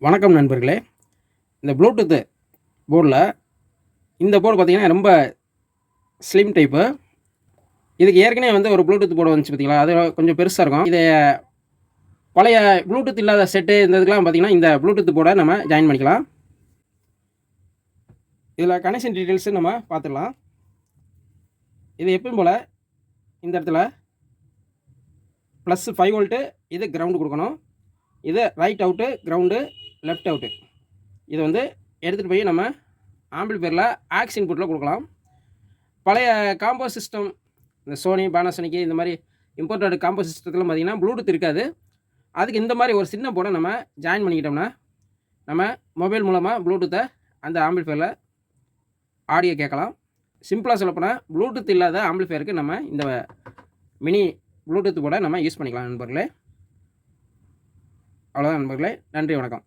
வணக்கம் நண்பர்களே. இந்த ப்ளூடூத் போர்டில் இந்த போர்டு பார்த்தீங்கன்னா ரொம்ப ஸ்லிம் டைப்பு. இதுக்கு ஏற்கனவே வந்து ஒரு ப்ளூடூத் போர்டு வந்துச்சு பார்த்தீங்களா, அது கொஞ்சம் பெருசாக இருக்கும். இது பழைய ப்ளூடூத் இல்லாத செட்டு இந்த இதுக்கெலாம் பார்த்தீங்கன்னா இந்த ப்ளூடூத் போர்டை நம்ம ஜாயின் பண்ணிக்கலாம். இதில் கனெக்ஷன் டீட்டெயில்ஸு நம்ம பார்த்துடலாம். இது எப்பயும் போல் இந்த இடத்துல +5 வோல்ட்டு, இது கிரவுண்டு கொடுக்கணும். இது right out, ground, left out. இது வந்து எடுத்துகிட்டு போய் நம்ம ஆம்பிளிஃபையரில் ஆக்ஸ் இன்புட்டில் கொடுக்கலாம். பழைய காம்போ சிஸ்டம், இந்த சோனி, பானாசோனிக்கு இந்த மாதிரி இம்போர்ட்டட் காம்போ சிஸ்டத்தில் பார்த்திங்கன்னா ப்ளூடூத் இருக்காது. அதுக்கு இந்த மாதிரி ஒரு சின்ன போர்டை நம்ம ஜாயின் பண்ணிக்கிட்டோம்னா நம்ம மொபைல் மூலமாக ப்ளூடூத்தை அந்த ஆம்பிளிஃபையரில் ஆடியோ கேட்கலாம். சிம்பிளாக சொல்லப்போனால் ப்ளூடூத் இல்லாத ஆம்பிளிஃபையருக்கு நம்ம இந்த மினி ப்ளூடூத் போர்டை நம்ம யூஸ் பண்ணிக்கலாம் நண்பர்களே. அவ்வளோதான் நண்பர்களே. நன்றி, வணக்கம்.